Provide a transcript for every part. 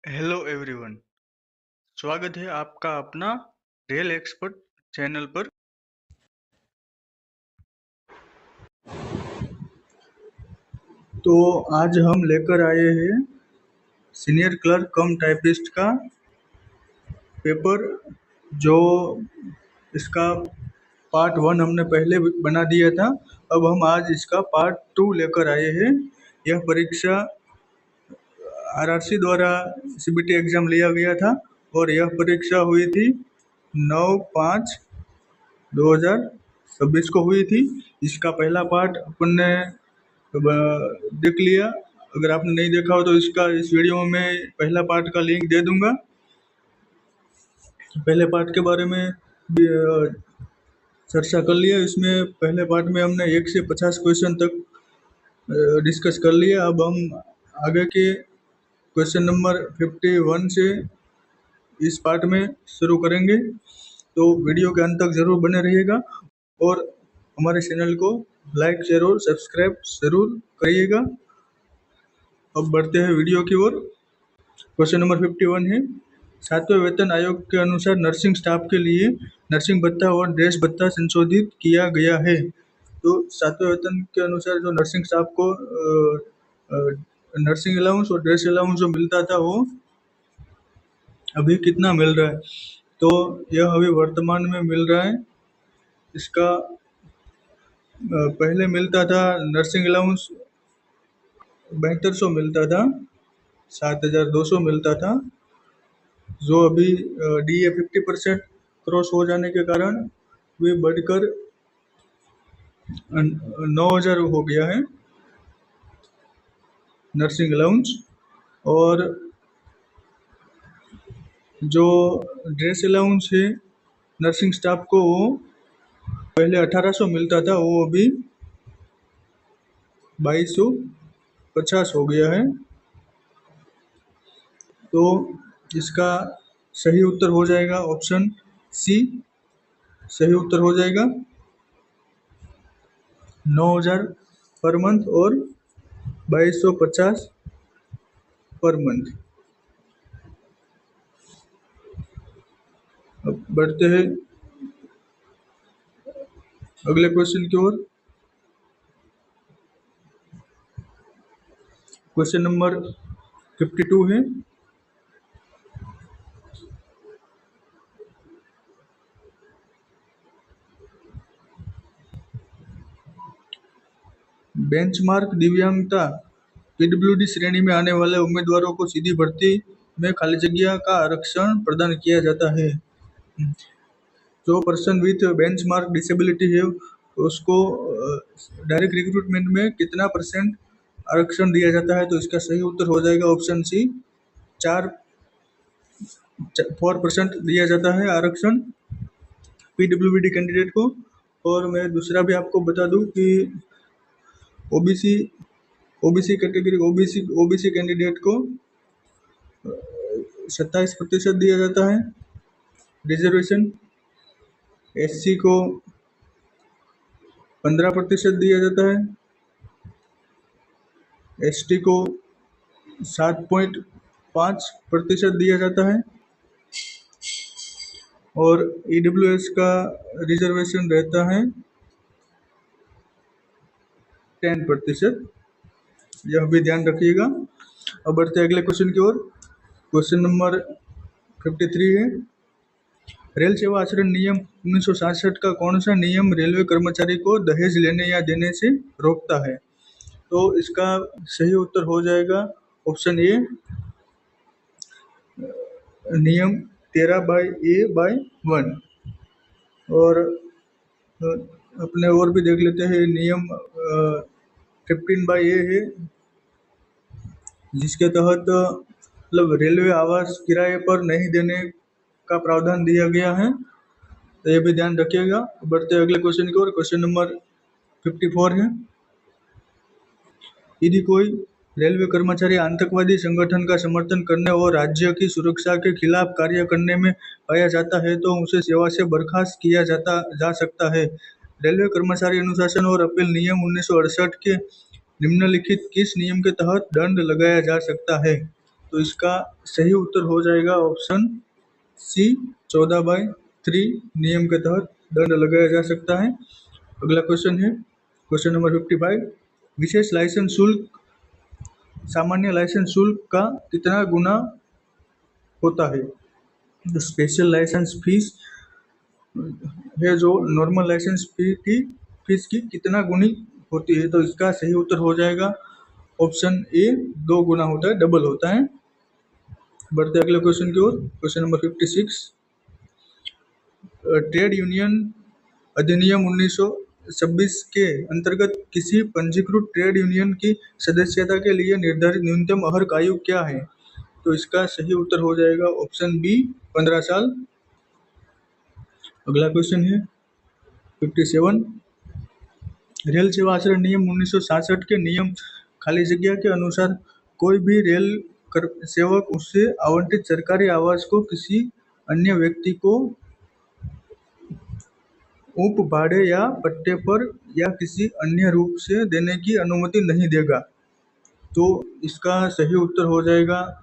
Hello everyone. स्वागत है आपका अपना रेल एक्सपर्ट चैनल पर। तो आज हम लेकर आए हैं सीनियर क्लर्क कम टाइपिस्ट का पेपर, जो इसका पार्ट 1 हमने पहले बना दिया था। अब हम आज इसका पार्ट 2 लेकर आए हैं। यह परीक्षा आरआरसी द्वारा सीबीटी एग्ज़ाम लिया गया था और यह परीक्षा हुई थी 9/5/2026 को हुई थी। इसका पहला पार्ट अपन ने देख लिया। अगर आपने नहीं देखा हो तो इसका इस वीडियो में मैं पहला पार्ट का लिंक दे दूंगा। पहले पार्ट के बारे में भी, चर्चा कर लिया। इसमें पहले पार्ट में हमने 1 से 50 क्वेश्चन तक डिस्कस कर लिया। अब हम आगे के क्वेश्चन नंबर 51 से इस पार्ट में शुरू करेंगे। तो वीडियो के अंत तक ज़रूर बने रहिएगा और हमारे चैनल को लाइक शेयर और सब्सक्राइब ज़रूर करिएगा। अब बढ़ते हैं वीडियो की ओर। क्वेश्चन नंबर 51 है, 7वें वेतन आयोग के अनुसार नर्सिंग स्टाफ के लिए नर्सिंग भत्ता और ड्रेस भत्ता संशोधित किया गया है। तो 7वें वेतन के अनुसार जो नर्सिंग स्टाफ को नर्सिंग अलाउंस और ड्रेस अलाउंस जो मिलता था वो अभी कितना मिल रहा है। तो यह अभी वर्तमान में मिल रहा है। इसका पहले मिलता था नर्सिंग अलाउंस 7200 मिलता था, 7200 मिलता था, जो अभी DA 50% क्रॉस हो जाने के कारण वे बढ़कर 9000 हो गया है नर्सिंग अलाउंस। और जो ड्रेस अलाउंस है नर्सिंग स्टाफ को, वो पहले 1800 मिलता था, वो अभी 2250 हो गया है। तो इसका सही उत्तर हो जाएगा ऑप्शन सी। सही उत्तर हो जाएगा 9000 पर मंथ और 2250 पर मंथ। अब बढ़ते हैं अगले क्वेश्चन की ओर। क्वेश्चन नंबर 52 है, बेंचमार्क दिव्यांगता पीडब्ल्यूडी श्रेणी में आने वाले उम्मीदवारों को सीधी भर्ती में खाली जगह का आरक्षण प्रदान किया जाता है। जो पर्सन विथ बेंचमार्क डिसेबिलिटी है उसको डायरेक्ट रिक्रूटमेंट में कितना % आरक्षण दिया जाता है। तो इसका सही उत्तर हो जाएगा ऑप्शन सी, 4% दिया जाता है आरक्षण पीडब्ल्यूडी कैंडिडेट को। और मैं दूसरा भी आपको बता दूं कि ओबीसी कैटेगरी ओबीसी कैंडिडेट को 27% दिया जाता है रिजर्वेशन, एससी को 15% दिया जाता है, एसटी को 7.5% दिया जाता है और ईडब्ल्यूएस का रिजर्वेशन रहता है 10%। यह भी ध्यान रखिएगा। अब बढ़ते अगले क्वेश्चन की ओर। क्वेश्चन नंबर 53 है, रेल सेवा आचरण नियम 1967 का कौन सा नियम रेलवे कर्मचारी को दहेज लेने या देने से रोकता है। तो इसका सही उत्तर हो जाएगा ऑप्शन ए, नियम 13/A/1। और अपने और भी देख लेते हैं। नियम 15/A है, जिसके तहत मतलब रेलवे आवास किराए पर नहीं देने का प्रावधान दिया गया है। तो ये भी ध्यान रखिएगा। बढ़ते अगले क्वेश्चन की ओर। क्वेश्चन नंबर 54 है, यदि कोई रेलवे कर्मचारी आतंकवादी संगठन का समर्थन करने और राज्य की सुरक्षा के खिलाफ कार्य करने में पाया जाता है तो उसे सेवा से बर्खास्त किया जा सकता है। रेलवे कर्मचारी अनुशासन और अपील नियम 1968 के निम्नलिखित किस नियम के तहत दंड लगाया जा सकता है। तो इसका सही उत्तर हो जाएगा ऑप्शन सी, 14/3 नियम के तहत दंड लगाया जा सकता है। अगला क्वेश्चन है क्वेश्चन नंबर 55। विशेष लाइसेंस शुल्क सामान्य लाइसेंस शुल्क का कितना गुना होता है? जो स्पेशल लाइसेंस फीस है जो नॉर्मल लाइसेंस फीस की कितना गुनी होती है? तो इसका सही उत्तर हो जाएगा ऑप्शन ए, 2 गुना होता है, डबल होता है। बढ़ते अगले क्वेश्चन की ओर। Question number 56। ट्रेड यूनियन अधिनियम 1926 के अंतर्गत किसी पंजीकृत ट्रेड यूनियन की सदस्यता के लिए निर्धारित न्यूनतम अर्हक आयु क्या है? तो इसका सही उत्तर हो जाएगा ऑप्शन बी, 15 साल। अगला क्वेश्चन है 57। रेल सेवा आचरण नियम 1966 के नियम खाली जगह के अनुसार कोई भी रेल सेवक उससे आवंटित सरकारी आवास को किसी अन्य व्यक्ति को उप भाड़े या पट्टे पर या किसी अन्य रूप से देने की अनुमति नहीं देगा। तो इसका सही उत्तर हो जाएगा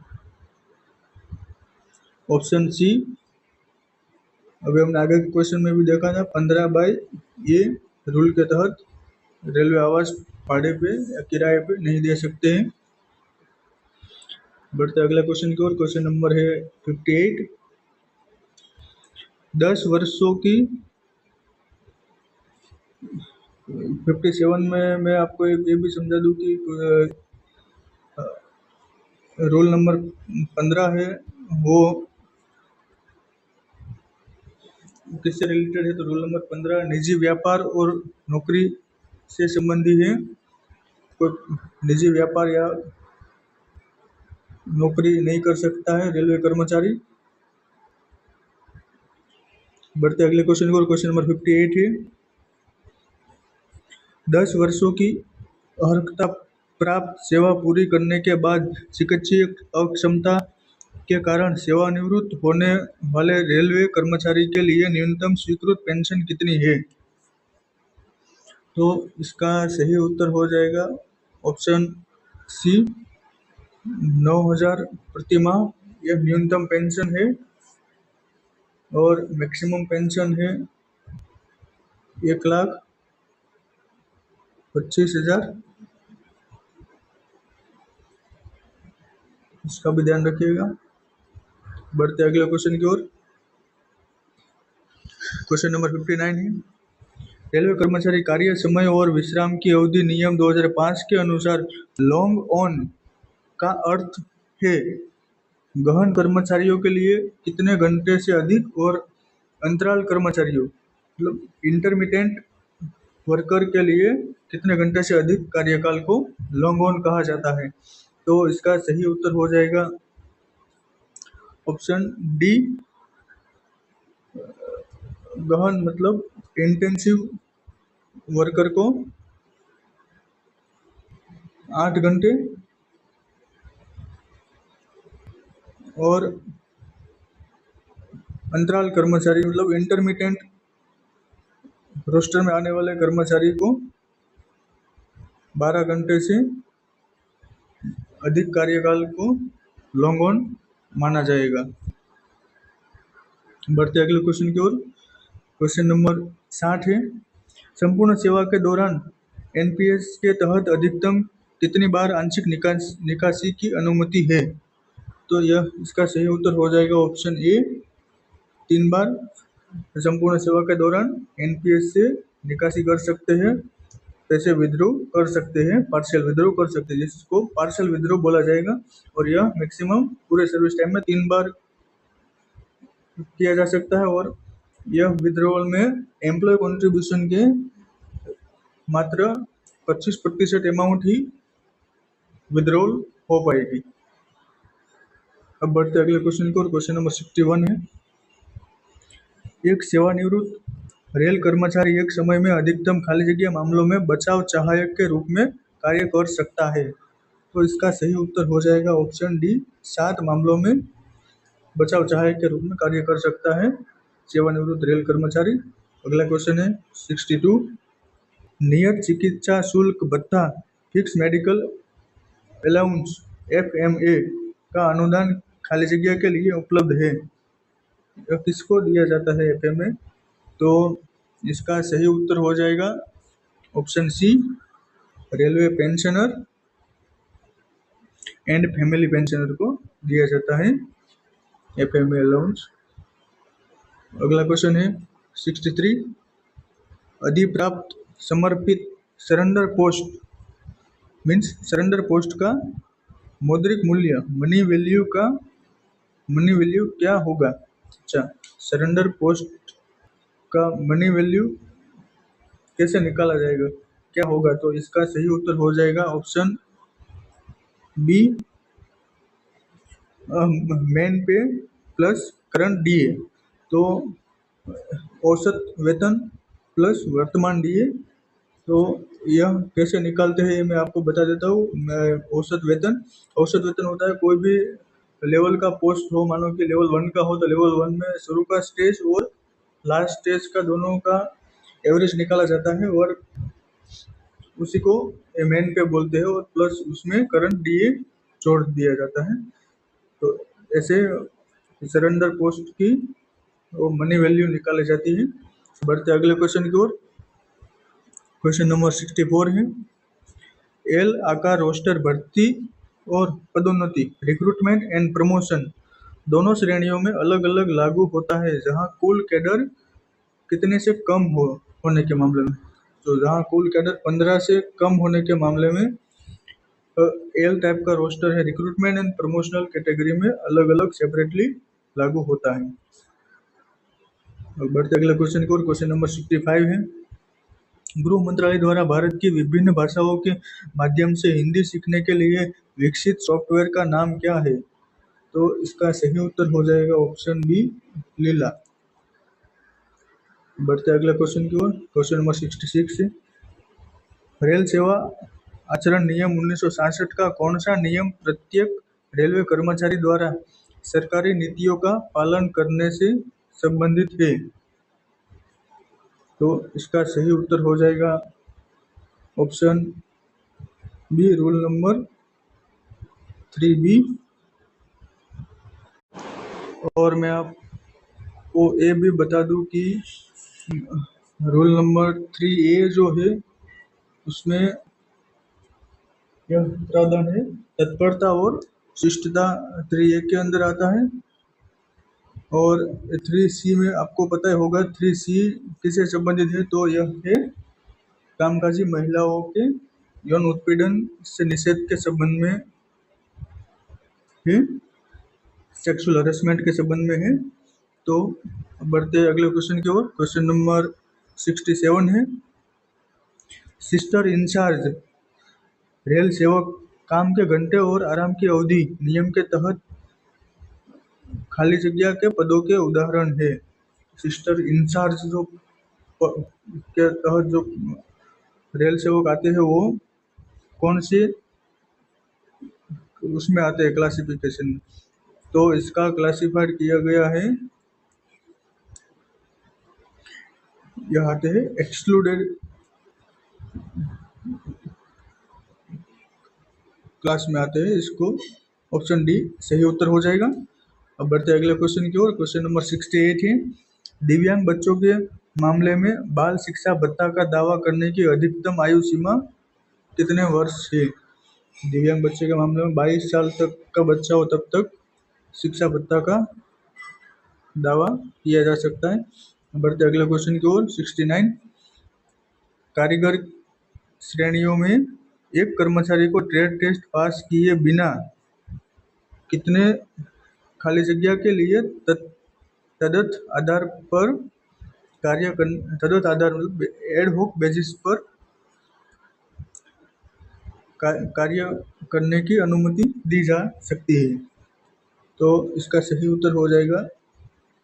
ऑप्शन सी। अभी हमने आगे के क्वेश्चन में भी देखा था, 15/A रूल के तहत रेलवे आवास भाड़े पे या किराए पे नहीं दे सकते हैं। बढ़ते अगला क्वेश्चन की ओर। क्वेश्चन नंबर है 58। 10 वर्षों की 57 में मैं आपको एक ये भी समझा दूं कि रूल नंबर 15 है वो किससे रिलेटेड है? तो रूल नंबर 15 निजी व्यापार और नौकरी से संबंधी है। कोई निजी व्यापार या नौकरी नहीं कर सकता है रेलवे कर्मचारी। बढ़ते अगले क्वेश्चन की ओर। क्वेश्चन नंबर 58 है 10 वर्षों की अर्हता प्राप्त सेवा पूरी करने के बाद चिकित्सीय अक्षमता के कारण सेवानिवृत्त होने वाले रेलवे कर्मचारी के लिए न्यूनतम स्वीकृत पेंशन कितनी है? तो इसका सही उत्तर हो जाएगा ऑप्शन सी, 9,000 प्रति माह यह न्यूनतम पेंशन है और मैक्सिमम पेंशन है 1,25,000। इसका भी ध्यान रखिएगा। बढ़ते अगले क्वेश्चन की ओर। क्वेश्चन नंबर 59 है रेलवे कर्मचारी कार्य समय और विश्राम की अवधि नियम 2005 के अनुसार लॉन्ग ऑन का अर्थ है गहन कर्मचारियों के लिए कितने घंटे से अधिक और अंतराल कर्मचारियों मतलब इंटरमिटेंट वर्कर के लिए कितने घंटे से अधिक कार्यकाल को लॉन्ग ऑन कहा जाता है? तो इसका सही उत्तर हो जाएगा ऑप्शन डी, गहन मतलब इंटेंसिव वर्कर को 8 घंटे और अंतराल कर्मचारी मतलब इंटरमिटेंट रोस्टर में आने वाले कर्मचारी को 12 घंटे से अधिक कार्यकाल को लॉन्ग ऑन माना जाएगा। बढ़ते अगले क्वेश्चन की ओर। क्वेश्चन नंबर 60 है संपूर्ण सेवा के दौरान एनपीएस के तहत अधिकतम कितनी बार आंशिक निकासी की अनुमति है? तो यह इसका सही उत्तर हो जाएगा ऑप्शन ए, 3 बार संपूर्ण सेवा के दौरान एनपीएस से निकासी कर सकते हैं, पैसे विड्रॉ कर सकते हैं, पार्शियल विड्रॉ कर सकते हैं जिसको पार्शियल विड्रॉ बोला जाएगा। और यह मैक्सिमम पूरे सर्विस टाइम में 3 बार किया जा सकता है और यह विड्रॉल में एम्प्लॉय कंट्रीब्यूशन के मात्र 25% अमाउंट ही विड्रॉल हो पाएगी। अब बढ़ते अगले क्वेश्चन को। क्वेश्चन नंबर 61 है एक सेवानिवृत्त रेल कर्मचारी एक समय में अधिकतम खाली जगह मामलों में बचाव सहायक के रूप में कार्य कर सकता है। तो इसका सही उत्तर हो जाएगा ऑप्शन डी, 7 मामलों में बचाव सहायक के रूप में कार्य कर सकता है सेवानिवृत्त रेल कर्मचारी। अगला क्वेश्चन है 62 नियत चिकित्सा शुल्क भत्ता फिक्स मेडिकल अलाउंस FMA का अनुदान खाली जगह के लिए उपलब्ध है? यह किसको दिया जाता है एफए में? तो इसका सही उत्तर हो जाएगा option C, railway pensioner and family pensioner को दिया जाता है एफए में अलाउंस। अगला क्वेश्चन है 63, अधिप्राप्त समर्पित surrender post means surrender post का मौद्रिक मूल्य मनी वैल्यू क्या होगा? अच्छा, सरेंडर पोस्ट का मनी वैल्यू कैसे निकाला जाएगा, क्या होगा? तो इसका सही उत्तर हो जाएगा ऑप्शन बी, मेन पे प्लस करंट डीए। तो औसत वेतन प्लस वर्तमान डीए। तो यह कैसे निकालते हैं ये मैं आपको बता देता हूँ। औसत वेतन होता है कोई भी लेवल का पोस्ट हो, मानो कि लेवल 1 का हो तो लेवल 1 में शुरू का स्टेज और लास्ट स्टेज का दोनों का एवरेज निकाला जाता है और उसी को मेन पे बोलते हैं और प्लस उसमें करंट डीए जोड़ दिया जाता है। तो ऐसे सरेंडर पोस्ट की वो मनी वैल्यू निकाली जाती है। बढ़ते अगले क्वेश्चन की ओर। क्वेश्चन नंबर 64 है, एल आकार रोस्टर भर्ती और पदोन्नति रिक्रूटमेंट एंड प्रमोशन दोनों श्रेणियों में अलग अलग लागू होता है जहां कुल कैडर कितने से कम होने के मामले में। तो जहां कुल कैडर 15 से कम होने के मामले में एल टाइप का रोस्टर है रिक्रूटमेंट एंड प्रमोशनल कैटेगरी में अलग अलग सेपरेटली लागू होता है। बढ़ते अगले क्वेश्चन की ओर। क्वेश्चन नंबर 65 है, गृह मंत्रालय द्वारा भारत की विभिन्न भाषाओं के माध्यम से हिंदी सीखने के लिए विकसित सॉफ्टवेयर का नाम क्या है? तो इसका सही उत्तर हो जाएगा ऑप्शन बी, लीला। बढ़ते अगले क्वेश्चन की ओर। क्वेश्चन नंबर 66 है, रेल सेवा आचरण नियम 1966 का कौन सा नियम प्रत्येक रेलवे कर्मचारी द्वारा सरकारी नीतियों का पालन करने से संबंधित है? तो इसका सही उत्तर हो जाएगा option B, rule number 3B। और मैं आपको ये भी बता दूं कि रूल नंबर 3A जो है उसमें यह प्रावधान है तत्परता और शिष्टता 3A के अंदर आता है। और 3C में आपको पता होगा 3C किससे संबंधित है? तो यह है कामकाजी महिलाओं के यौन उत्पीड़न से निषेध के संबंध में है, सेक्सुअल हरेसमेंट के संबंध में है। तो बढ़ते अगले क्वेश्चन की ओर। क्वेश्चन नंबर 67 है, सिस्टर इंचार्ज रेल सेवक काम के घंटे और आराम की अवधि नियम के तहत खाली जगह के पदों के उदाहरण है। सिस्टर इंचार्ज जो के तहत जो रेल सेवक आते हैं वो कौन से उसमें आते हैं क्लासिफिकेशन में? तो इसका क्लासिफाइड किया गया है, यह आते हैं एक्सक्लूडेड क्लास में आते हैं। इसको ऑप्शन डी सही उत्तर हो जाएगा। अब बढ़ते अगले क्वेश्चन की ओर। क्वेश्चन नंबर 68 है, दिव्यांग बच्चों के मामले में बाल शिक्षा भत्ता का दावा करने की अधिकतम आयु सीमा कितने वर्ष है? दिव्यांग बच्चे के मामले में 22 साल तक का बच्चा हो तब तक शिक्षा भत्ता का दावा किया जा सकता है। बढ़ते अगले क्वेश्चन की ओर। 69, कारीगर श्रेणियों में एक कर्मचारी को ट्रेड टेस्ट पास किए बिना कितने खाली जगह के लिए तदर्थ आधार पर तदर्थ आधार एड होक बेसिस पर कार्य करने की अनुमति दी जा सकती है? तो इसका सही उत्तर हो जाएगा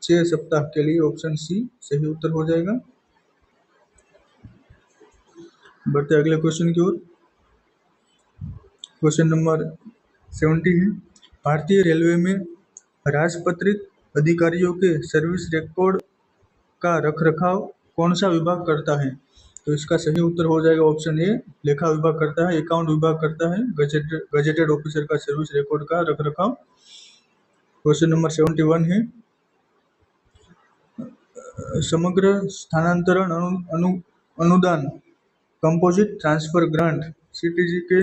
6 सप्ताह के लिए, ऑप्शन सी सही उत्तर हो जाएगा। बढ़ते अगले क्वेश्चन की ओर। क्वेश्चन नंबर 70 है, भारतीय रेलवे में राजपत्रित अधिकारियों के सर्विस रिकॉर्ड का रखरखाव कौन सा विभाग करता है? तो इसका सही उत्तर हो जाएगा ऑप्शन ए, लेखा विभाग करता है, अकाउंट विभाग करता है, गजेटेड ऑफिसर का सर्विस रिकॉर्ड का रख रखाव। क्वेश्चन नंबर 71 है, समग्र स्थानांतरण अनुदान कंपोजिट ट्रांसफर ग्रांट सीटीजी के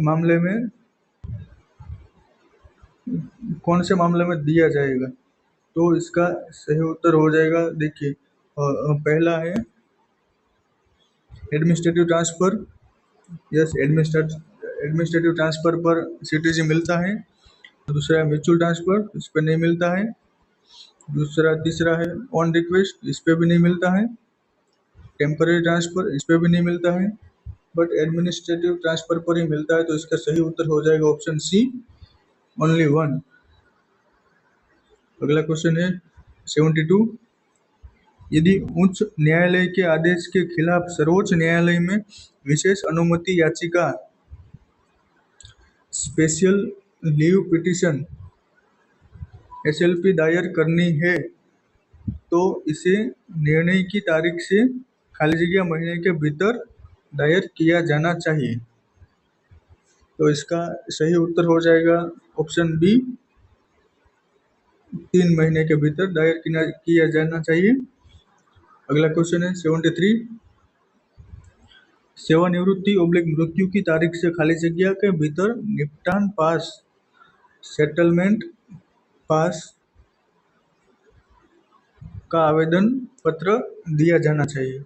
मामले में कौन से मामले में दिया जाएगा? तो इसका सही उत्तर हो जाएगा, देखिए पहला है administrative transfer, yes administrative transfer पर सीटीजी मिलता है। दूसरा है म्यूचुअल ट्रांसफर, इस पर नहीं मिलता है। तीसरा है ऑन रिक्वेस्ट, इस पे भी नहीं मिलता है। टेम्पररी ट्रांसफर, इस पे भी नहीं मिलता है, बट एडमिनिस्ट्रेटिव ट्रांसफर पर ही मिलता है। तो इसका सही उत्तर हो जाएगा ऑप्शन सी, ओनली वन। अगला क्वेश्चन है 72, यदि उच्च न्यायालय के आदेश के खिलाफ सर्वोच्च न्यायालय में विशेष अनुमति याचिका स्पेशल लीव पिटीशन एसएलपी दायर करनी है, तो इसे निर्णय की तारीख से खाली जगह महीने के भीतर दायर किया जाना चाहिए। तो इसका सही उत्तर हो जाएगा ऑप्शन बी, 3 महीने के भीतर दायर किया जाना चाहिए। अगला क्वेश्चन है 73, सेवानिवृत्ति ओब्लिक मृत्यु की तारीख से खाली जगह के भीतर निपटान पास सेटलमेंट पास का आवेदन पत्र दिया जाना चाहिए।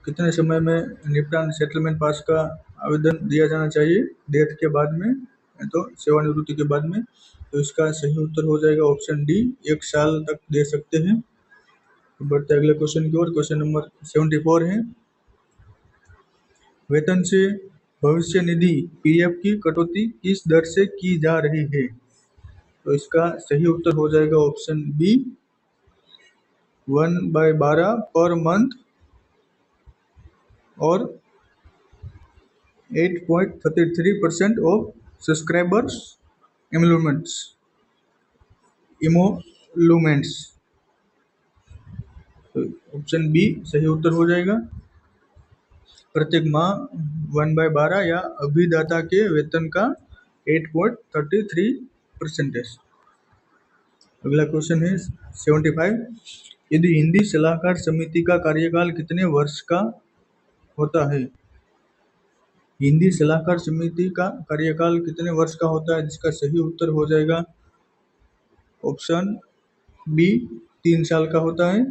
कितने समय में निपटान सेटलमेंट पास का आवेदन दिया जाना चाहिए? डेथ के बाद में, तो सेवानिवृत्ति के बाद में। तो इसका सही उत्तर हो जाएगा ऑप्शन डी, 1 साल तक दे सकते हैं। बढ़ते अगले क्वेश्चन की ओर। क्वेश्चन नंबर 74 है, वेतन से भविष्य निधि पीएफ की कटौती किस दर से की जा रही है? तो इसका सही उत्तर हो जाएगा ऑप्शन बी, 1/12 पर मंथ और 8.33% ऑफ सब्सक्राइबर्स इमोलूमेंट्स। तो ऑप्शन बी सही उत्तर हो जाएगा, प्रत्येक माह 1/12 या अभिदाता के वेतन का 8.33%। अगला क्वेश्चन है 75, यदि हिंदी सलाहकार समिति का कार्यकाल कितने वर्ष का होता है? हिंदी सलाहकार समिति का कार्यकाल कितने वर्ष का होता है? जिसका सही उत्तर हो जाएगा ऑप्शन बी, 3 साल का होता है।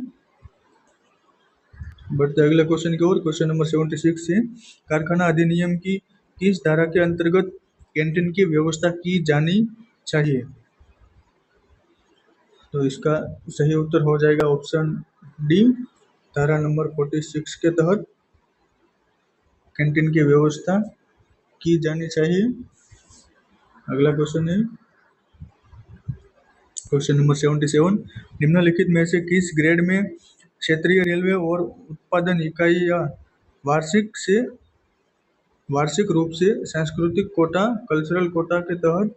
बढ़ते अगले क्वेश्चन की ओर। क्वेश्चन नंबर 76 है, कारखाना अधिनियम की किस धारा के अंतर्गत कैंटीन की व्यवस्था की जानी चाहिए? तो इसका सही उत्तर हो जाएगा ऑप्शन डी, धारा नंबर 46 के तहत कैंटीन की व्यवस्था की जानी चाहिए। अगला क्वेश्चन है क्वेश्चन नंबर 77, निम्नलिखित में से किस ग्रेड में क्षेत्रीय रेलवे और उत्पादन इकाइयां वार्षिक रूप से सांस्कृतिक कोटा कल्चरल कोटा के तहत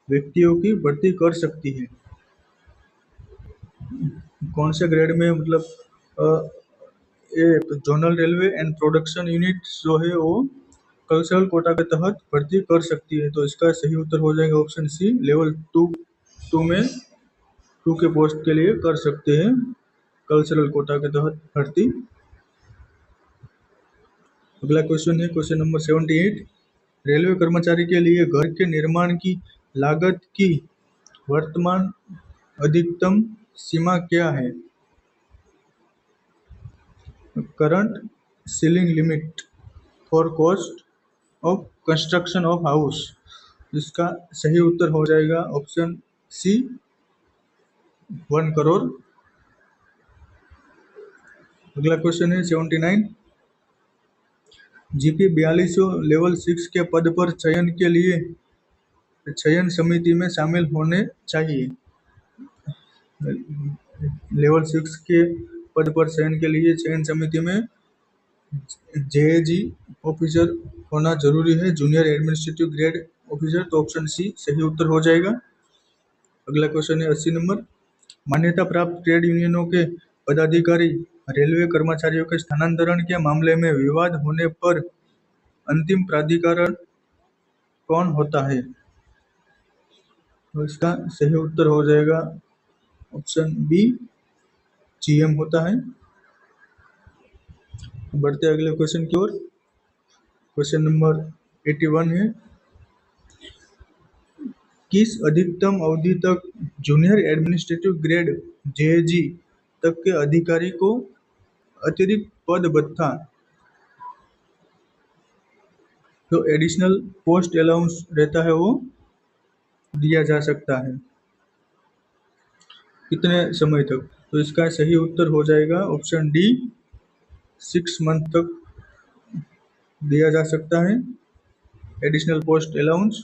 व्यक्तियों की भर्ती कर सकती है? कौन से ग्रेड में, मतलब ये zonal railway and production unit जो है वो कल्चरल कोटा के तहत भर्ती कर सकती है। तो इसका सही उत्तर हो जाएगा ऑप्शन सी, लेवल 2 में 2 के पोस्ट के लिए कर सकते हैं कल्चरल कोटा के तहत भर्ती। अगला क्वेश्चन है क्वेश्चन नंबर 78, रेलवे कर्मचारी के लिए घर के निर्माण की लागत की वर्तमान अधिकतम सीमा क्या है? Current ceiling limit for cost of construction of house. इसका सही उत्तर हो जाएगा ऑप्शन सी, 1 करोड़। अगला क्वेश्चन है 79, जीपी 4200 लेवल 6 के पद पर चयन के लिए चयन समिति में शामिल होने चाहिए। लेवल 6 के पद पर चयन के लिए चयन समिति में जेएजी ऑफिसर होना जरूरी है, जूनियर एडमिनिस्ट्रेटिव ग्रेड ऑफिसर। तो ऑप्शन सी सही उत्तर हो जाएगा। अगला क्वेश्चन है 80 नंबर, मान्यता प्राप्त ट्रेड यूनियनों के पदाधिकारी रेलवे कर्मचारियों के स्थानांतरण के मामले में विवाद होने पर अंतिम प्राधिकरण कौन होता है? तो इसका सही उत्तर हो जाएगा ऑप्शन बी, जीएम होता है। बढ़ते अगले क्वेश्चन की ओर। क्वेश्चन नंबर 81 है, किस अधिकतम अवधि तक जूनियर एडमिनिस्ट्रेटिव ग्रेड जेएजी तक के अधिकारी को अतिरिक्त पद भत्ता जो एडिशनल पोस्ट अलाउंस रहता है वो दिया जा सकता है? कितने समय तक? तो इसका सही उत्तर हो जाएगा ऑप्शन डी, 6 मंथ तक दिया जा सकता है एडिशनल पोस्ट अलाउंस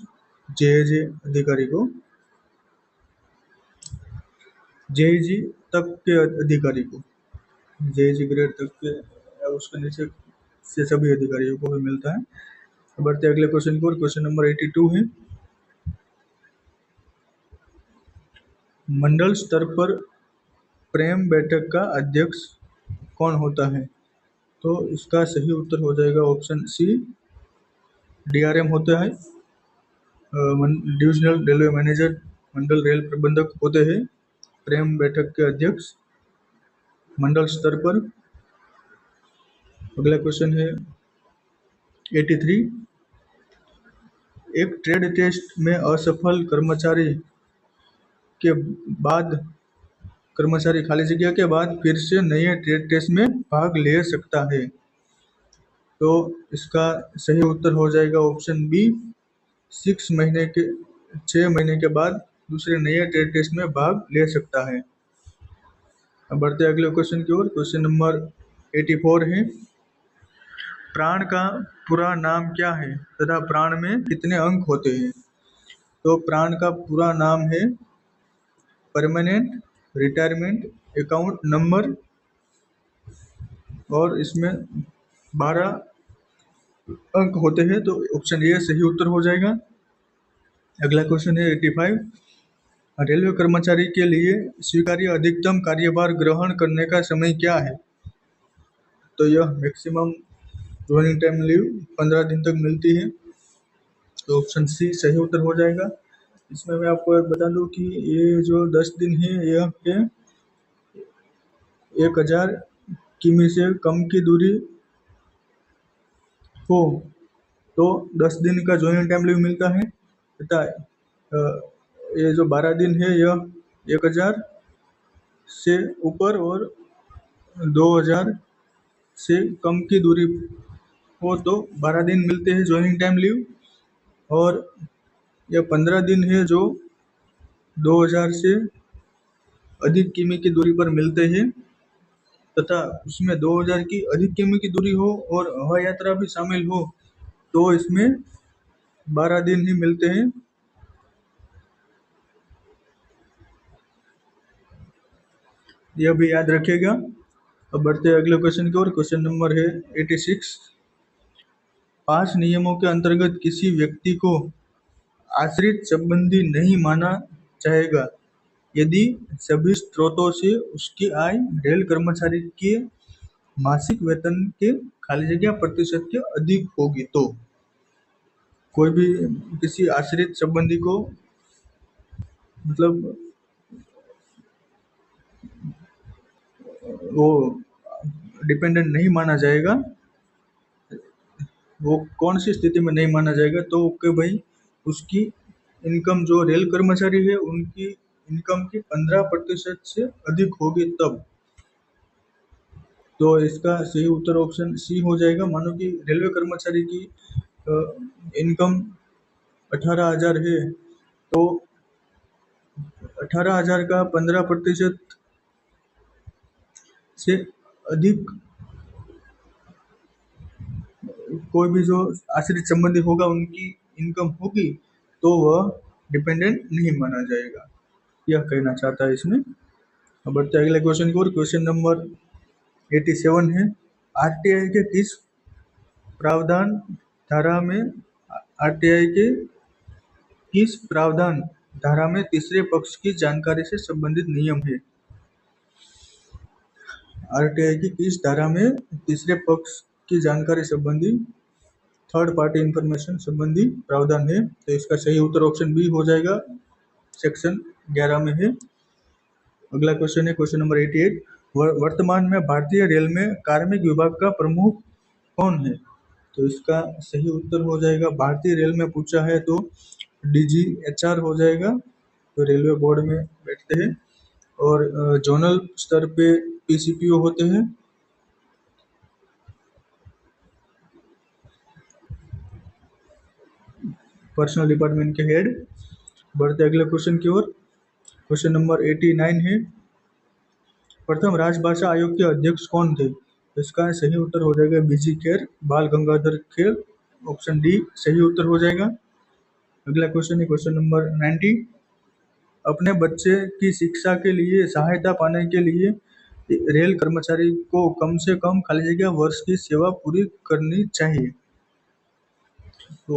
जेएजी अधिकारी को, जेएजी तक के अधिकारी को, जेएजी ग्रेड तक के या उसके नीचे से सभी अधिकारियों को भी मिलता है। बढ़ते अगले क्वेश्चन को। क्वेश्चन नंबर 82 है, मंडल स्तर पर प्रेम बैठक का अध्यक्ष कौन होता है? तो इसका सही उत्तर हो जाएगा ऑप्शन सी, डीआरएम होता है। डिविजनल रेलवे मैनेजर, मंडल रेल प्रबंधक होते हैं प्रेम बैठक के अध्यक्ष मंडल स्तर पर। अगला क्वेश्चन है 83, एक ट्रेड टेस्ट में असफल कर्मचारी खाली जगह के बाद फिर से नए ट्रेड टेस्ट में भाग ले सकता है? तो इसका सही उत्तर हो जाएगा ऑप्शन बी, 6 महीने के बाद दूसरे नए ट्रेड टेस्ट में भाग ले सकता है। अब बढ़ते अगले क्वेश्चन की ओर। क्वेश्चन नंबर 84 है, प्राण का पूरा नाम क्या है तथा प्राण में कितने अंक होते हैं? तो प्राण का पूरा नाम है परमानेंट रिटायरमेंट अकाउंट नंबर, और इसमें 12 अंक होते हैं, तो ऑप्शन ए सही उत्तर हो जाएगा। अगला क्वेश्चन है 85, रेलवे कर्मचारी के लिए स्वीकार्य अधिकतम कार्यभार ग्रहण करने का समय क्या है? तो यह मैक्सिमम ज्वाइनिंग टाइम लीव 15 दिन तक मिलती है, तो ऑप्शन सी सही उत्तर हो जाएगा। इसमें मैं आपको बता दूं कि ये जो 10 दिन है यह 1000 किमी से कम की दूरी हो तो 10 दिन का ज्वाइनिंग टाइम लीव मिलता है, तथा ये जो 12 दिन है यह 1000 से ऊपर और 2000 से कम की दूरी हो तो 12 दिन मिलते हैं ज्वाइनिंग टाइम लीव, और यह 15 दिन है जो 2000 से अधिक किमी की दूरी पर मिलते हैं, तथा उसमें 2000 की अधिक किमी की दूरी हो और हवाई यात्रा भी शामिल हो तो इसमें 12 दिन ही मिलते हैं। यह भी याद रखिएगा। अब बढ़ते हैं अगले क्वेश्चन की ओर। क्वेश्चन नंबर है 86, 5 नियमों के अंतर्गत किसी व्यक्ति को आश्रित संबंधी नहीं माना जाएगा यदि सभी स्रोतों से उसकी आय रेल कर्मचारी के मासिक वेतन के खाली जगह प्रतिशत के अधिक होगी। तो कोई भी किसी आश्रित संबंधी को मतलब वो डिपेंडेंट नहीं माना जाएगा। वो कौन सी स्थिति में नहीं माना जाएगा? तो कि भाई उसकी इनकम जो रेल कर्मचारी है उनकी इनकम की 15% से अधिक होगी तब। तो इसका सही उत्तर ऑप्शन सी हो जाएगा। मानो कि रेलवे कर्मचारी की इनकम 18,000 है, तो 18,000 का 15% से अधिक कोई भी जो आश्रित संबंधी होगा उनकी इनकम होगी तो वह डिपेंडेंट नहीं माना जाएगा, यह कहना चाहता है इसमें। अब बढ़ते अगले क्वेश्चन की ओर। क्वेश्चन नंबर 87 है, आरटीआई के किस प्रावधान धारा में आरटीआई के किस प्रावधान धारा में तीसरे पक्ष की जानकारी से संबंधित नियम है? आरटीआई की किस धारा में तीसरे पक्ष की जानकारी संबंधी, थर्ड पार्टी इंफॉर्मेशन संबंधी प्रावधान है? तो इसका सही उत्तर ऑप्शन बी हो जाएगा, सेक्शन 11 में है। अगला क्वेश्चन है क्वेश्चन नंबर 88। वर्तमान में भारतीय रेल में कार्मिक विभाग का प्रमुख कौन है? तो इसका सही उत्तर हो जाएगा, भारतीय रेल में पूछा है तो DGHR हो जाएगा, तो रेलवे बोर्ड में बैठते हैं। और जोनल स्तर पे PCPO होते हैं। पर्सनल डिपार्टमेंट के हेड। बढ़ते अगले क्वेश्चन की ओर। क्वेश्चन नंबर 89 है, प्रथम राजभाषा आयोग के अध्यक्ष कौन थे? इसका सही उत्तर हो जाएगा BG खेर, बाल गंगाधर खेर, ऑप्शन डी सही उत्तर हो जाएगा। अगला क्वेश्चन है क्वेश्चन नंबर 90। अपने बच्चे की शिक्षा के लिए सहायता पाने के लिए रेल कर्मचारी को कम से कम खाली जगह वर्ष की सेवा पूरी करनी चाहिए। तो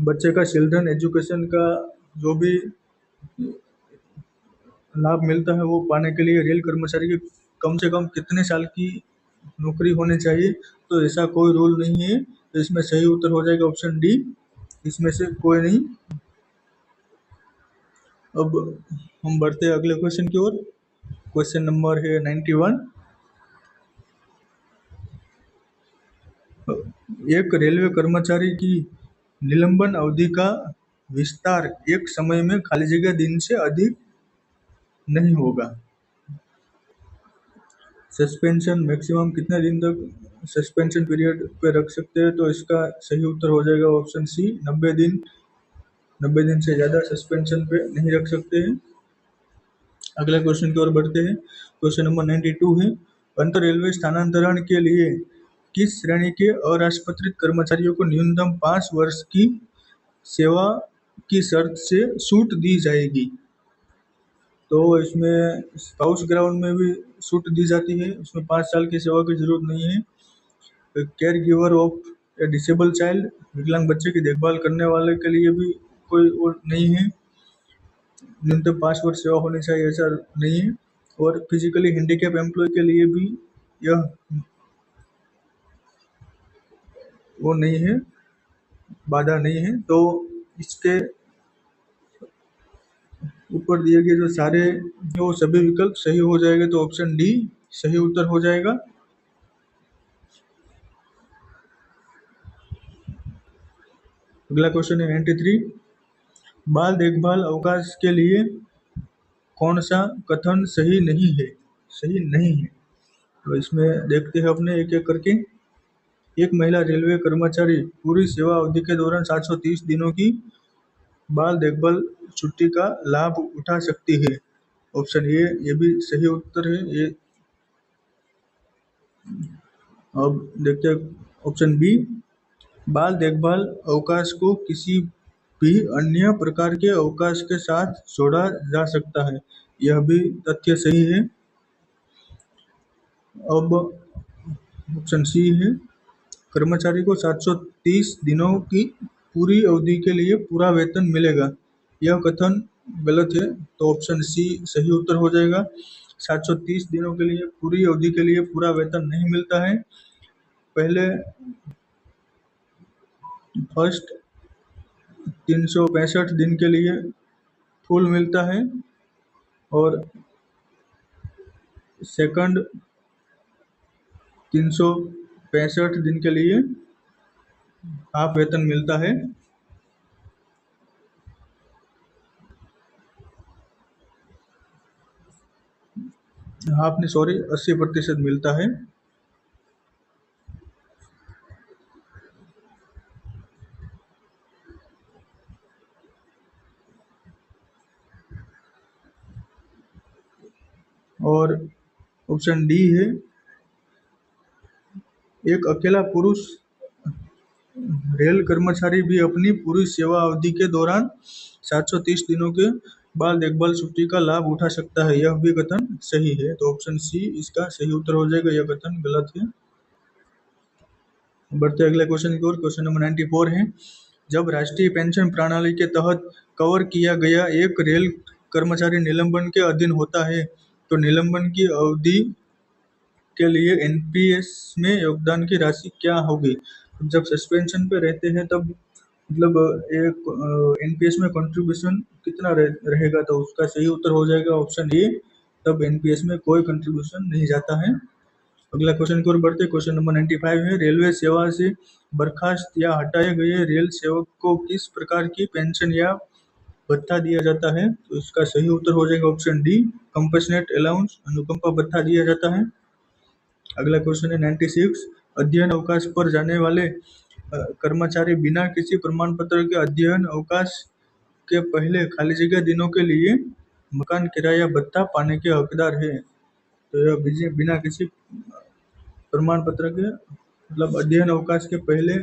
बच्चे का चिल्ड्रन एजुकेशन का जो भी लाभ मिलता है वो पाने के लिए रेल कर्मचारी की कम से कम कितने साल की नौकरी होनी चाहिए? तो ऐसा कोई रूल नहीं है, तो इसमें सही उत्तर हो जाएगा ऑप्शन डी, इसमें से कोई नहीं। अब हम बढ़ते हैं अगले क्वेश्चन की ओर। क्वेश्चन नंबर है 91। एक रेलवे कर्मचारी की निलंबन अवधि का विस्तार एक समय में खाली जगह दिन से अधिक नहीं होगा। सस्पेंशन मैक्सिमम कितने दिन तक सस्पेंशन पीरियड पे रख सकते हैं? तो इसका सही उत्तर हो जाएगा ऑप्शन सी, 90 दिन। 90 दिन से ज़्यादा सस्पेंशन पे नहीं रख सकते हैं। अगला क्वेश्चन की ओर बढ़ते हैं। क्वेश्चन नंबर 92 है, अंतर रेलवे स्थानांतरण के लिए किस श्रेणी के अराजपत्रित कर्मचारियों को न्यूनतम 5 वर्ष की सेवा की शर्त से छूट दी जाएगी? तो इसमें स्काउट्स ग्राउंड में भी छूट दी जाती है, उसमें 5 साल की सेवा की जरूरत नहीं है। Care giver of A disable child, विकलांग बच्चे की देखभाल करने वाले के लिए भी कोई और नहीं है, न्यूनतम 5 वर्ष सेवा होनी चाहिए ऐसा नहीं है। और फिजिकली हैंडीकैप एम्प्लॉय के लिए भी यह वो नहीं है, बाधा नहीं है। तो इसके ऊपर दिए गए जो सारे जो सभी विकल्प सही हो जाएगा, तो ऑप्शन डी सही उत्तर हो जाएगा। अगला क्वेश्चन है 93। बाल देखभाल अवकाश के लिए कौन सा कथन सही नहीं है? सही नहीं है, तो इसमें देखते हैं अपने एक एक करके। एक महिला रेलवे कर्मचारी पूरी सेवा अवधि के दौरान 730 दिनों की बाल देखभाल छुट्टी का लाभ उठा सकती है, ऑप्शन ए ये भी सही उत्तर है ये। अब देखते हैं ऑप्शन बी, बाल देखभाल अवकाश को किसी भी अन्य प्रकार के अवकाश के साथ जोड़ा जा सकता है, यह भी तथ्य सही है। अब ऑप्शन सी है, कर्मचारी को 730 दिनों की पूरी अवधि के लिए पूरा वेतन मिलेगा, यह कथन गलत है, तो ऑप्शन सी सही उत्तर हो जाएगा। 730 दिनों के लिए पूरी अवधि के लिए पूरा वेतन नहीं मिलता है। पहले फर्स्ट 365 दिन के लिए फुल मिलता है और सेकंड 365 दिन के लिए हाफ वेतन मिलता है। हाफ नहीं, सॉरी, 80% मिलता है। और ऑप्शन डी है, एक अकेला पुरुष रेल कर्मचारी भी अपनी पूरी सेवा अवधि के दौरान 730 दिनों के बाल देखभाल छुट्टी का लाभ उठा सकता है, यह भी कथन सही है, तो ऑप्शन सी इसका सही उत्तर हो जाएगा, यह कथन गलत है। बढ़ते अगले क्वेश्चन की ओर। क्वेश्चन नंबर 94 है, जब राष्ट्रीय पेंशन प्रणाली के तहत कवर किया गया एक रेल कर्मचारी निलंबन के अधीन होता है तो निलंबन की अवधि के लिए एनपीएस में योगदान की राशि क्या होगी? जब सस्पेंशन पे रहते हैं तब मतलब एक एनपीएस में कंट्रीब्यूशन कितना रहेगा, तो उसका सही उत्तर हो जाएगा ऑप्शन ए, तब एनपीएस में कोई कंट्रीब्यूशन नहीं जाता है। अगला क्वेश्चन की ओर बढ़ते, क्वेश्चन नंबर 95 है, रेलवे सेवा से बर्खास्त या हटाए गए रेल सेवक को किस प्रकार की पेंशन या भत्ता दिया जाता है? तो इसका सही उत्तर हो जाएगा ऑप्शन डी, कंपैशनेट अलाउंस, अनुकंपा भत्ता दिया जाता है। अगला क्वेश्चन है 96, अध्ययन अवकाश पर जाने वाले कर्मचारी बिना किसी प्रमाण पत्र के अध्ययन अवकाश के पहले खाली जगह दिनों के लिए मकान किराया भत्ता पाने के हकदार है। तो यह बिना किसी प्रमाण पत्र के मतलब अध्ययन अवकाश के पहले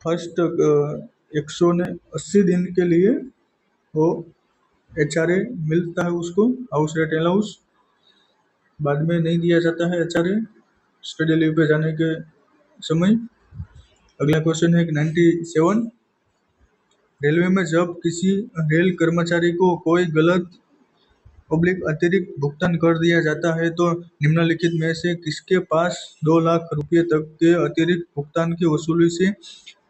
फर्स्ट 180 दिन के लिए वो एचआरए मिलता है उसको, हाउस रेंट अलाउंस। बाद में नहीं दिया जाता है एचआरए स्टडी लीव पे जाने के समय। अगला क्वेश्चन है 97, रेलवे में जब किसी रेल कर्मचारी को कोई गलत अतिरिक्त भुगतान कर दिया जाता है तो निम्नलिखित में से किसके पास 2 लाख रुपए तक के अतिरिक्त भुगतान की वसूली से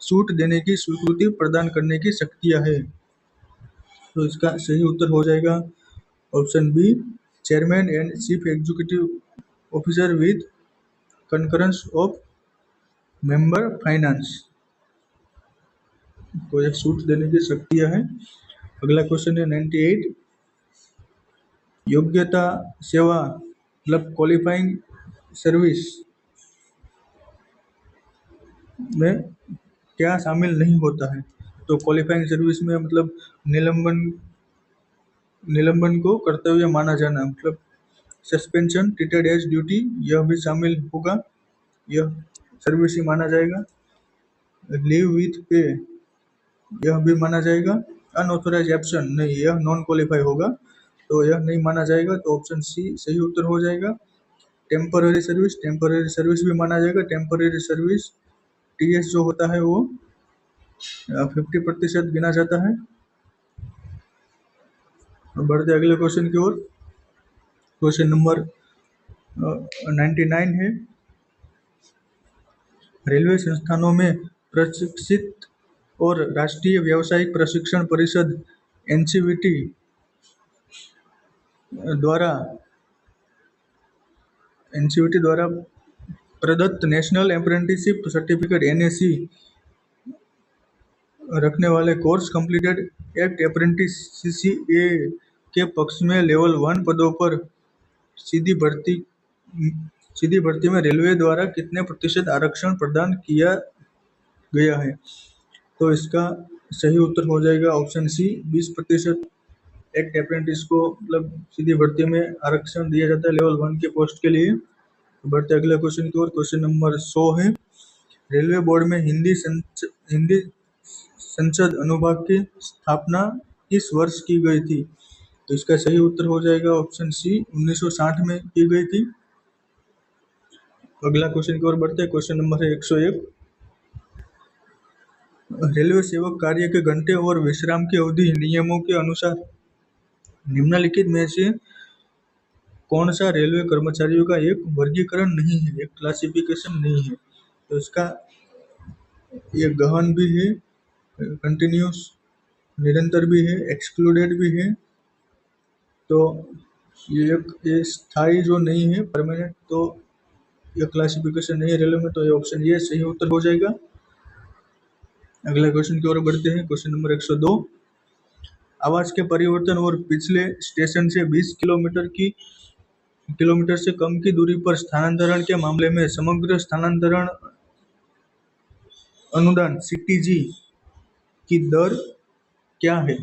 छूट देने की स्वीकृति प्रदान करने की शक्तियां है? तो इसका सही उत्तर हो जाएगा option B, chairman and chief executive officer with concurrence of member finance को यह छूट देने की शक्तियां है। अगला क्वेश्चन है 98, योग्यता सेवा मतलब क्वालिफाइंग सर्विस में क्या शामिल नहीं होता है? तो क्वालिफाइंग सर्विस में मतलब निलंबन को कर्तव्य माना जाना, मतलब सस्पेंशन ट्रीटेड एज ड्यूटी, यह भी शामिल होगा, यह सर्विस ही माना जाएगा। लीव विथ पे यह भी माना जाएगा। अनऑथोराइज एब्सेंट नहीं, यह नॉन क्वालिफाई होगा, तो यह नहीं माना जाएगा, तो ऑप्शन सी सही उत्तर हो जाएगा। टेम्पररी सर्विस भी माना जाएगा। टेम्पररी सर्विस टीएस जो होता है वो 50% गिना जाता है। बढ़ते अगले क्वेश्चन की ओर, क्वेश्चन नंबर 99 है, रेलवे संस्थानों में प्रशिक्षित और राष्ट्रीय व्यावसायिक प्रशिक्षण परिषद एनसीवीटी द्वारा प्रदत्त नेशनल अप्रेंटिसशिप सर्टिफिकेट एनएसी रखने वाले course completed act apprentice CCA के पक्ष में लेवल 1 पदों पर सीधी भर्ती में रेलवे द्वारा कितने प्रतिशत आरक्षण प्रदान किया गया है? तो इसका सही उत्तर हो जाएगा ऑप्शन सी, 20% एक्ट अप्रेंटिस को मतलब सीधी भर्ती में आरक्षण दिया जाता है लेवल 1 के पोस्ट के लिए। बढ़ते अगले क्वेश्चन की ओर, क्वेश्चन नंबर 100 है, रेलवे बोर्ड में हिंदी संसद अनुभाग की स्थापना किस वर्ष की गई थी? तो इसका सही उत्तर हो जाएगा ऑप्शन सी, 1960 में की गई थी। अगला क्वेश्चन की ओर बढ़ते हैं, क्वेश्चन नंबर है 101, रेलवे सेवक कार्य के घंटे और विश्राम की अवधि नियमों के अनुसार निम्नलिखित में से कौन सा रेलवे कर्मचारियों का एक वर्गीकरण नहीं है, एक क्लासिफिकेशन नहीं है? तो इसका ये गहन भी है, कंटिन्यूस निरंतर भी है, एक्सक्लूडेड भी है, तो ये स्थायी जो नहीं है परमानेंट, तो ये क्लासिफिकेशन नहीं है रेलवे में, तो ये ऑप्शन ये सही उत्तर हो जाएगा। अगले क्वेश्चन की ओर बढ़ते हैं, क्वेश्चन नंबर 102, आवास के परिवर्तन और पिछले स्टेशन से 20 किलोमीटर से कम की दूरी पर स्थानांतरण के मामले में समग्र स्थानांतरण अनुदान सीटीजी की दर क्या है?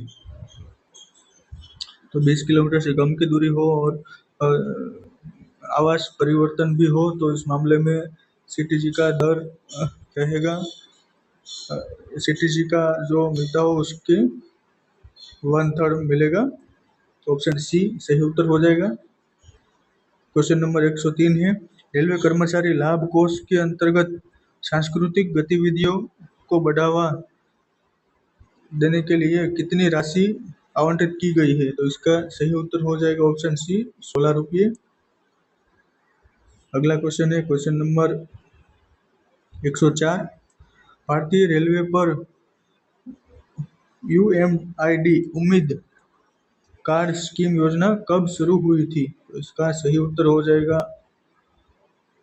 तो 20 किलोमीटर से कम की दूरी हो और आवास परिवर्तन भी हो तो इस मामले में सीटीजी का दर रहेगा, सीटीजी का जो मिलता हो उसके 1/3 मिलेगा, तो ऑप्शन सी सही उत्तर हो जाएगा। क्वेश्चन नंबर 103 है, रेलवे कर्मचारी लाभ कोष के अंतर्गत सांस्कृतिक गतिविधियों को बढ़ावा देने के लिए कितनी राशि आवंटित की गई है। तो इसका सही उत्तर हो जाएगा ऑप्शन सी, 16 रुपये। अगला क्वेश्चन है क्वेश्चन नंबर 104। भारतीय रेलवे पर UMID उम्मीद कार्ड स्कीम योजना कब शुरू हुई थी? तो इसका सही उत्तर हो जाएगा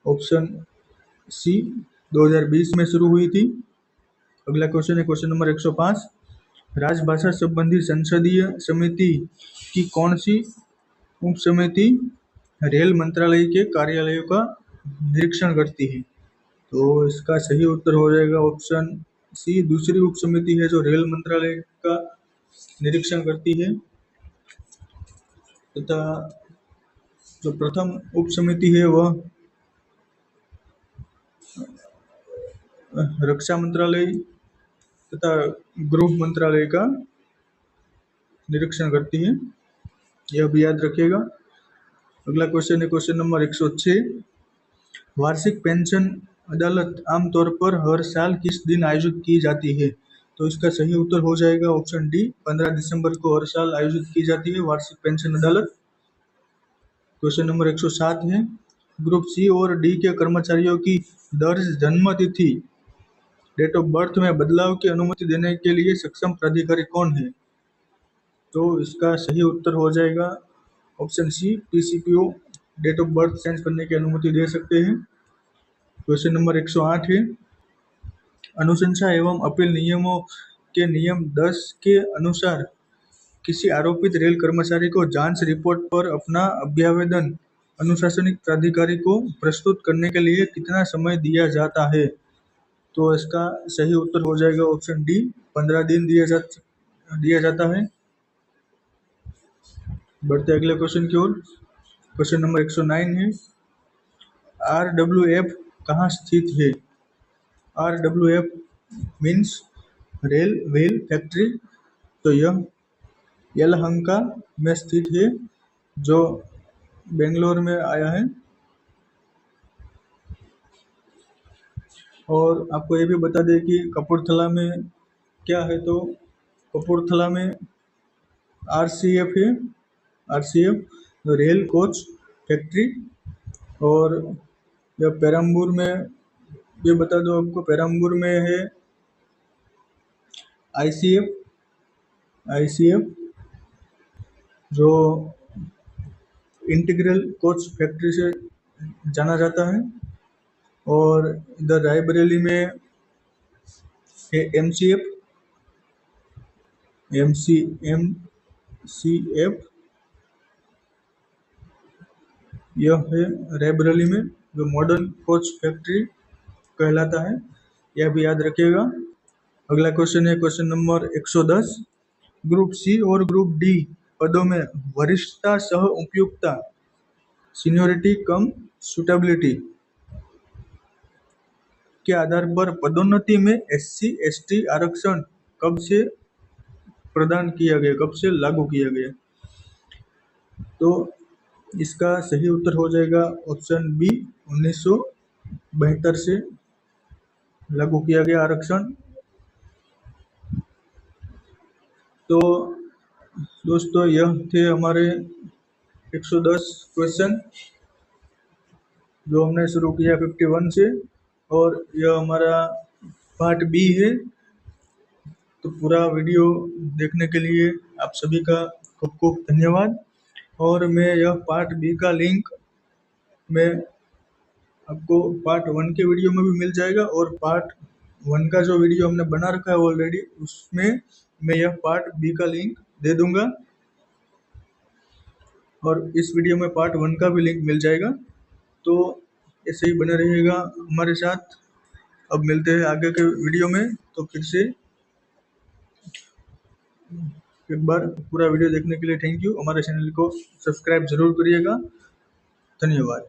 ऑप्शन सी, 2020 में शुरू हुई थी। अगला क्वेश्चन है क्वेश्चन नंबर 105। राजभाषा संबंधी संसदीय समिति की कौन सी उप समिति रेल मंत्रालय के कार्यालयों का निरीक्षण करती है? तो इसका सही उत्तर हो जाएगा ऑप्शन सी, दूसरी उप समिति है जो रेल मंत्रालय का निरीक्षण करती है। तथा जो प्रथम उप समिति है वह रक्षा मंत्रालय तथा गृह मंत्रालय का निरीक्षण करती है, यह भी याद रखिएगा। अगला क्वेश्चन है क्वेश्चन नंबर 106। वार्षिक पेंशन अदालत आमतौर पर हर साल किस दिन आयोजित की जाती है? तो इसका सही उत्तर हो जाएगा ऑप्शन डी, 15 दिसंबर को हर साल आयोजित की जाती है वार्षिक पेंशन अदालत। क्वेश्चन नंबर 107 है ग्रुप सी और डी के कर्मचारियों की दर्ज जन्म तिथि डेट ऑफ बर्थ में बदलाव की अनुमति देने के लिए सक्षम प्राधिकारी कौन है? तो इसका सही उत्तर हो जाएगा option C, PCPO date of birth change करने की अनुमति दे सकते हैं। क्वेश्चन नंबर 108 है अनुशंसा एवं अपील नियमों के नियम 10 के अनुसार किसी आरोपित रेल कर्मचारी को जांच रिपोर्ट पर अपना अभ्यावेदन अनुशासनिक प्राधिकारी को प्रस्तुत करने के लिए कितना समय दिया जाता है? तो इसका सही उत्तर हो जाएगा ऑप्शन डी, 15 दिन दिया जाता है। बढ़ते अगले क्वेश्चन की ओर। क्वेश्चन नंबर 109 है RWF कहाँ स्थित है? RWF means rail wheel factory. तो यह यलहंका में स्थित है जो बेंगलोर में आया है। और आपको ये भी बता दें कि कपूरथला में क्या है, तो कपूरथला में RCF है, RCF रेल कोच फैक्ट्री। और यह पेरम्बूर में, ये बता दो आपको, पेरम्बूर में है ICF जो इंटीग्रल कोच फैक्ट्री से जाना जाता है। और इधर रायबरेली में है MCF, यह है रायबरेली में जो मॉडर्न कोच फैक्ट्री कहलाता है, यह भी याद रखिएगा। अगला क्वेश्चन है क्वेश्चन नंबर 110। ग्रुप सी और ग्रुप डी पदों में वरिष्ठता सह उपयुक्तता सीनियोरिटी कम सुटेबिलिटी के आधार पर पदोन्नति में SC/ST आरक्षण कब से प्रदान किया गया, कब से लागू किया गया? तो इसका सही उत्तर हो जाएगा ऑप्शन बी, 1972 से लागू किया गया आरक्षण। तो दोस्तों यह थे हमारे 110 क्वेश्चन जो हमने शुरू किया 51 से, और यह हमारा पार्ट बी है। तो पूरा वीडियो देखने के लिए आप सभी का खूब खूब धन्यवाद। और मैं यह पार्ट बी का लिंक मैं आपको पार्ट 1 के वीडियो में भी मिल जाएगा, और पार्ट 1 का जो वीडियो हमने बना रखा है ऑलरेडी उसमें मैं यह पार्ट बी का लिंक दे दूंगा, और इस वीडियो में पार्ट 1 का भी लिंक मिल जाएगा। तो ऐसे ही बने रहिएगा हमारे साथ। अब मिलते हैं आगे के वीडियो में। तो फिर से एक बार पूरा वीडियो देखने के लिए थैंक यू। हमारे चैनल को सब्सक्राइब जरूर करिएगा। धन्यवाद।